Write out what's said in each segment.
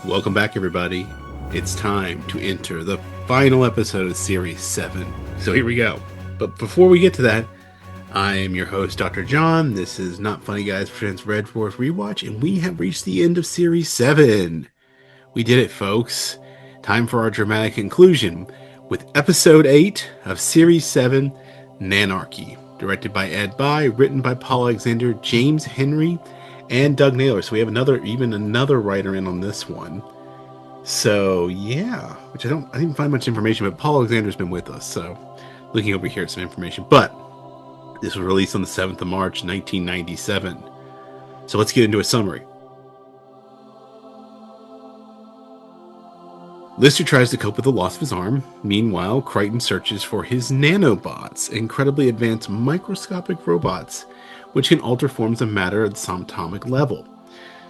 Welcome back, everybody. It's time to enter the final episode of Series 7. So here we go. But before we get to that, I am your host, Dr. John. This is Not Funny Guys presents Red Dwarf Rewatch, and we have reached the end of Series 7. We did it, folks. Time for our dramatic conclusion with Episode 8 of Series 7, Nanarchy. Directed by Ed By, written by Paul Alexander, James Henry, and Doug Naylor. So we have another writer in on this one. So yeah, which I didn't find much information, but Paul Alexander's been with us. So looking over here at some information, but this was released on the 7th of March, 1997. So let's get into a summary. Lister tries to cope with the loss of his arm. Meanwhile, Crichton searches for his nanobots, incredibly advanced microscopic robots, which can alter forms of matter at the subatomic level,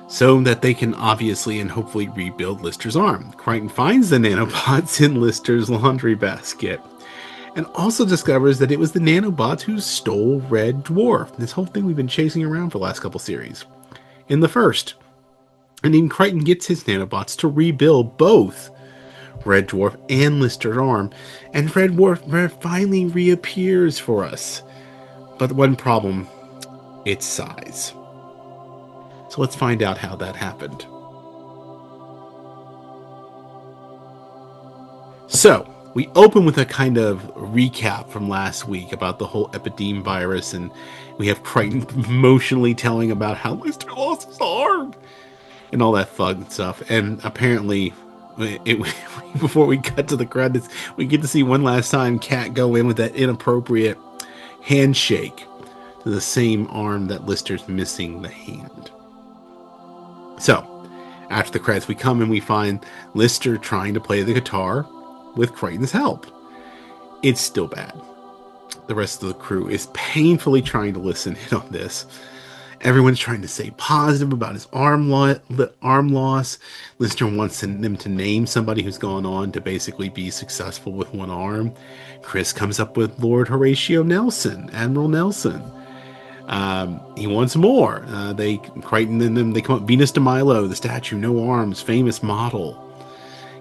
so that they can obviously and hopefully rebuild Lister's arm. Crichton finds the nanobots in Lister's laundry basket, and also discovers that it was the nanobots who stole Red Dwarf. This whole thing we've been chasing around for the last couple series. In the first, and then Crichton gets his nanobots to rebuild both Red Dwarf and Lister's arm, and Red Dwarf finally reappears for us. But one problem, its size. So let's find out how that happened. So we open with a kind of recap from last week about the whole epideme virus, and we have Crichton emotionally telling about how Lister lost his arm and all that fun stuff. And apparently, before we cut to the credits, we get to see one last time Kat go in with that inappropriate handshake to the same arm that Lister's missing the hand. So, after the credits, we come and we find Lister trying to play the guitar with Crichton's help. It's still bad. The rest of the crew is painfully trying to listen in on this. Everyone's trying to say positive about his arm loss. Lister wants them to name somebody who's gone on to basically be successful with one arm. Chris comes up with Lord Horatio Nelson, Admiral Nelson. He wants more. Crichton and them, they come up, Venus de Milo, the statue, no arms, famous model.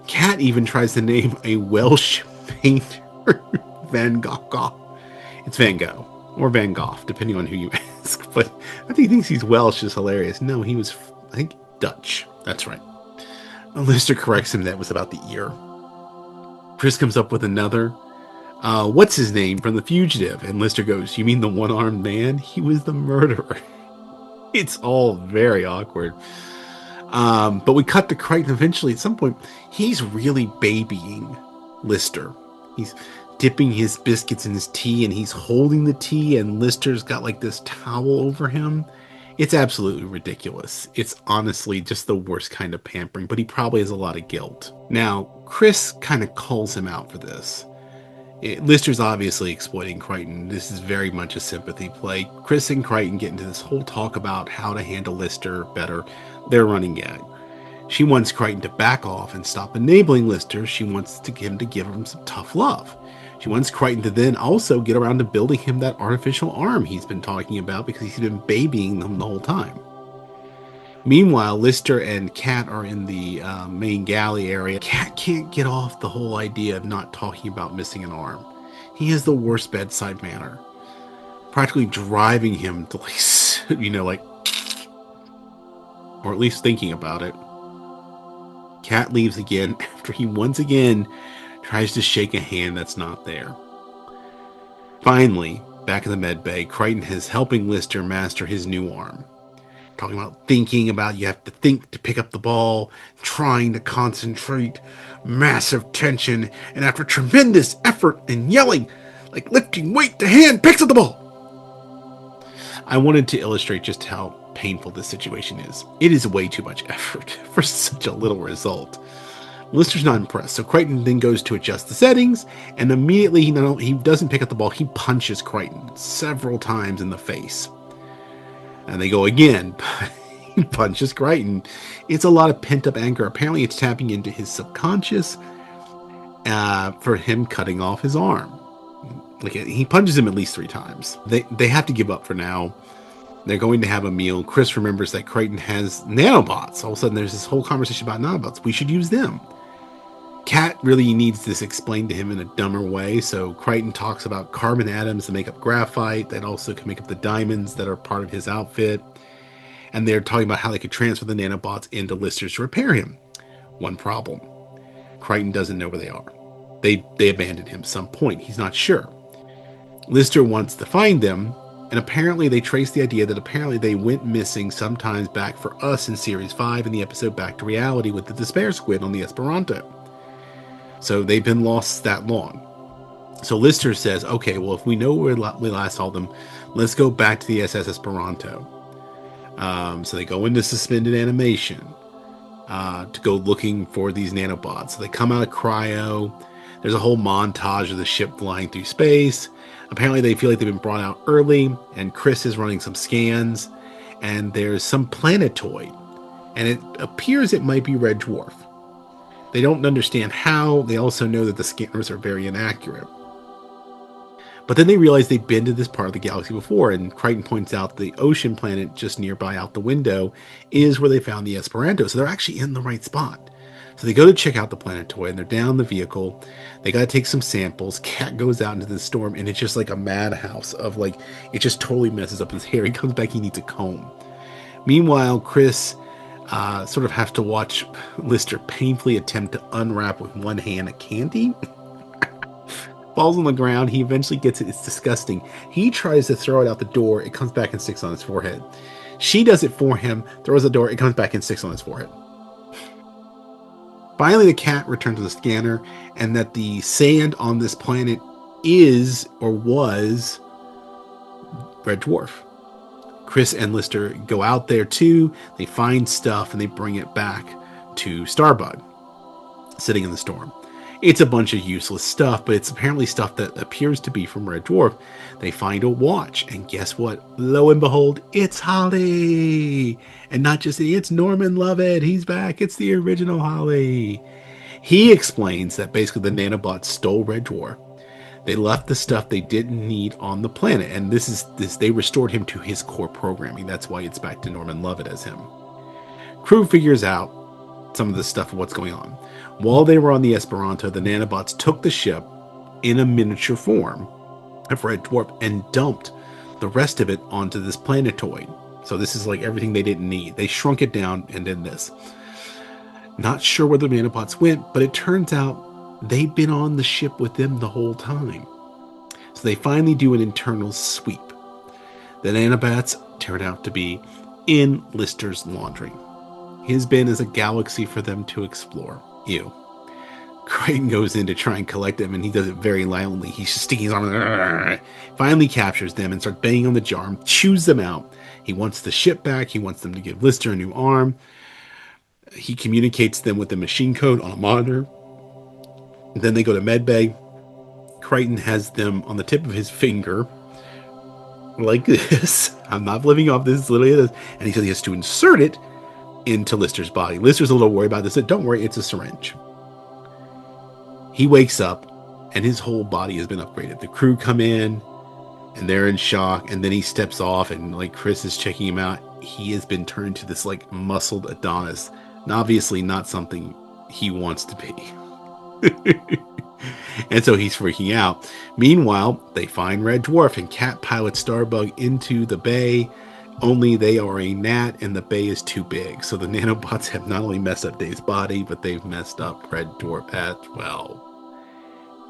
Kat even tries to name a Welsh painter, Van Gogh. It's Van Gogh, or Van Gogh, depending on who you ask. But I think he thinks he's Welsh is hilarious. No, he was, I think, Dutch. That's right. Lister corrects him that was about the ear. Chris comes up with another. What's his name from The Fugitive? And Lister goes, you mean the one-armed man? He was the murderer. It's all very awkward. But we cut to Crichton eventually. At some point, he's really babying Lister. He's dipping his biscuits in his tea, and he's holding the tea, and Lister's got like this towel over him. It's absolutely ridiculous. It's honestly just the worst kind of pampering, but he probably has a lot of guilt. Now, Chris kind of calls him out for this. Lister's obviously exploiting Crichton. This is very much a sympathy play. Chris and Crichton get into this whole talk about how to handle Lister better. They're running gag. She wants Crichton to back off and stop enabling Lister. She wants him to give him some tough love. She wants Crichton to then also get around to building him that artificial arm he's been talking about because he's been babying them the whole time. Meanwhile, Lister and Kat are in the main galley area. Kat can't get off the whole idea of not talking about missing an arm. He has the worst bedside manner, practically driving him to or at least thinking about it. Kat leaves again after he once again tries to shake a hand that's not there. Finally, back in the med bay, Crichton is helping Lister master his new arm. Talking about thinking about you have to think to pick up the ball, trying to concentrate, massive tension, and after tremendous effort and yelling, like lifting weight, the hand picks up the ball. I wanted to illustrate just how painful this situation is. It is way too much effort for such a little result. Lister's not impressed, so Crichton then goes to adjust the settings, and immediately he doesn't pick up the ball, he punches Crichton several times in the face. And they go again. He punches Crichton. It's a lot of pent-up anger. Apparently it's tapping into his subconscious for him cutting off his arm. Like, he punches him at least 3 times. They have to give up for now. They're going to have a meal. Chris remembers that Crichton has nanobots. All of a sudden, there's this whole conversation about nanobots. We should use them. Kat really needs this explained to him in a dumber way. So Crichton talks about carbon atoms that make up graphite, that also can make up the diamonds that are part of his outfit. And they're talking about how they could transfer the nanobots into Lister's to repair him. One problem. Crichton doesn't know where they are. They abandoned him some point. He's not sure. Lister wants to find them, and apparently they trace the idea that apparently they went missing sometimes back for us in Series 5 in the episode Back to Reality with the Despair Squid on the Esperanto. So they've been lost that long. So Lister says, okay, well, if we know where we last saw them, let's go back to the SS Esperanto. So they go into suspended animation to go looking for these nanobots. So they come out of cryo. There's a whole montage of the ship flying through space. Apparently they feel like they've been brought out early, and Chris is running some scans, and there's some planetoid, and it appears it might be Red Dwarf. They don't understand how. They also know that the scanners are very inaccurate. But then they realize they've been to this part of the galaxy before, and Crichton points out the ocean planet just nearby out the window is where they found the Esperanto, so they're actually in the right spot. So they go to check out the planetoid, and they're down the vehicle. They got to take some samples. Cat goes out into the storm, and it's just like a madhouse of like, it just totally messes up his hair. He comes back, he needs a comb. Meanwhile, Chris sort of has to watch Lister painfully attempt to unwrap with one hand a candy. Falls on the ground. He eventually gets it. It's disgusting. He tries to throw it out the door. It comes back and sticks on his forehead. She does it for him, throws the door. It comes back and sticks on his forehead. Finally, the cat returns to the scanner, and that the sand on this planet is, or was, Red Dwarf. Chris and Lister go out there too. They find stuff, and they bring it back to Starbug, sitting in the storm. It's a bunch of useless stuff, but it's apparently stuff that appears to be from Red Dwarf. They find a watch, and guess what? Lo and behold, it's Holly! And not just it's Norman Lovett, he's back, it's the original Holly. He explains that basically the nanobots stole Red Dwarf. They left the stuff they didn't need on the planet, and they restored him to his core programming. That's why it's back to Norman Lovett as him. Crew figures out some of the stuff of what's going on. While they were on the Esperanto, the nanobots took the ship in a miniature form of Red Dwarf and dumped the rest of it onto this planetoid. So this is like everything they didn't need. They shrunk it down and did this. Not sure where the nanobots went, but it turns out they've been on the ship with them the whole time. So they finally do an internal sweep. The nanobots turn out to be in Lister's laundry. His bin is a galaxy for them to explore. Ew. Crichton goes in to try and collect them, and he does it very loudly. He's just sticking his arm, finally captures them and starts banging on the jar, chews them out. He wants the ship back. He wants them to give Lister a new arm. He communicates them with the machine code on a monitor. Then they go to medbay. Crichton has them on the tip of his finger, like this. I'm not living off this. Literally this. And he says he has to insert it into Lister's body. Lister's a little worried about this. Said, don't worry, it's a syringe. He wakes up, and his whole body has been upgraded. The crew come in, and they're in shock, and then he steps off, and like Chris is checking him out. He has been turned to this like muscled Adonis, and obviously not something he wants to be. And so he's freaking out. Meanwhile, they find Red Dwarf, and Cat pilots Starbug into the bay. Only they are a gnat, and the bay is too big. So the nanobots have not only messed up Dave's body, but they've messed up Red Dwarf as well.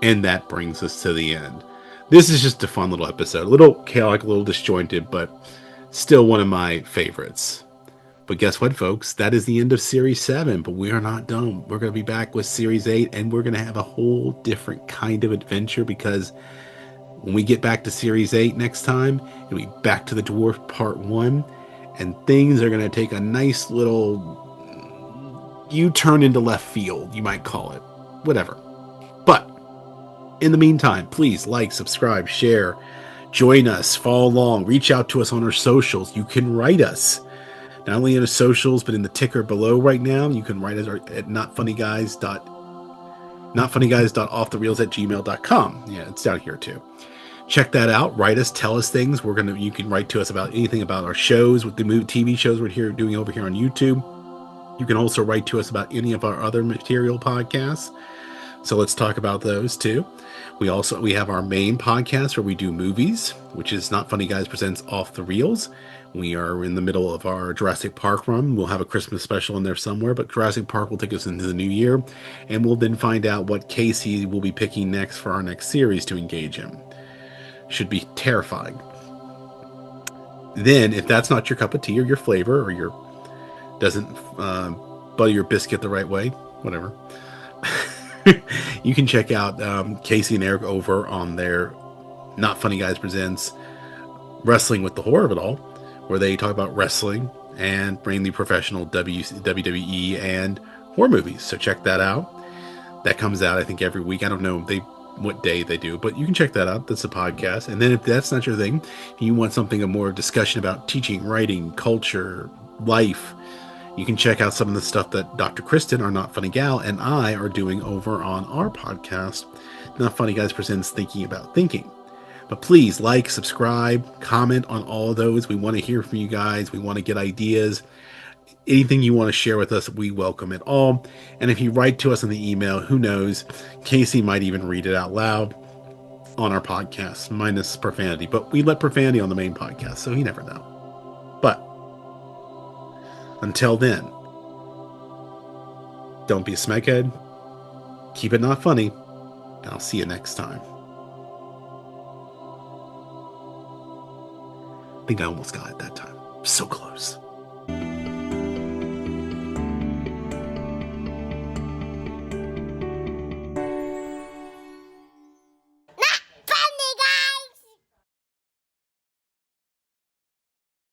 And that brings us to the end. This is just a fun little episode. A little chaotic, a little disjointed, but still one of my favorites. But guess what, folks? That is the end of Series 7, but we are not done. We're going to be back with Series 8, and we're going to have a whole different kind of adventure, because when we get back to Series 8 next time, it'll be Back to the Dwarf Part 1, and things are going to take a nice little U-turn into left field, you might call it. Whatever. But in the meantime, please like, subscribe, share, join us, follow along, reach out to us on our socials. You can write us, not only in the socials, but in the ticker below right now. You can write us at notfunnyguys.offthereels@gmail.com. Yeah, it's down here too. check that out. Write us, tell us things. You can write to us about anything about our shows, with the TV shows we're doing over here on YouTube. You can also write to us about any of our other material podcasts. So let's talk about those too. We have our main podcast where we do movies, which is Not Funny Guys Presents Off the Reels. We are in the middle of our Jurassic Park run. We'll have a Christmas special in there somewhere, but Jurassic Park will take us into the new year, and we'll then find out what Casey will be picking next for our next series to engage in. Should be terrifying. Then, if that's not your cup of tea or your flavor, or your doesn't butter your biscuit the right way, whatever, you can check out Casey and Eric over on their Not Funny Guys Presents Wrestling with the Horror of It All, where they talk about wrestling and mainly professional WWE and horror movies. So check that out. That comes out, I think, every week. I don't know what day they do, but you can check that out. That's a podcast. And then if that's not your thing, you want something, a more discussion about teaching, writing, culture, life, you can check out some of the stuff that Dr. Kristen, our Not Funny Gal, and I are doing over on our podcast, Not Funny Guys Presents Thinking About Thinking. But please like, subscribe, comment on all of those. We want to hear from you guys. We want to get ideas. Anything you want to share with us, we welcome it all. And if you write to us in the email, who knows, Casey might even read it out loud on our podcast, minus profanity. But we let profanity on the main podcast, so you never know. But until then, don't be a smeghead, keep it not funny, and I'll see you next time. I think I almost got it that time. So close.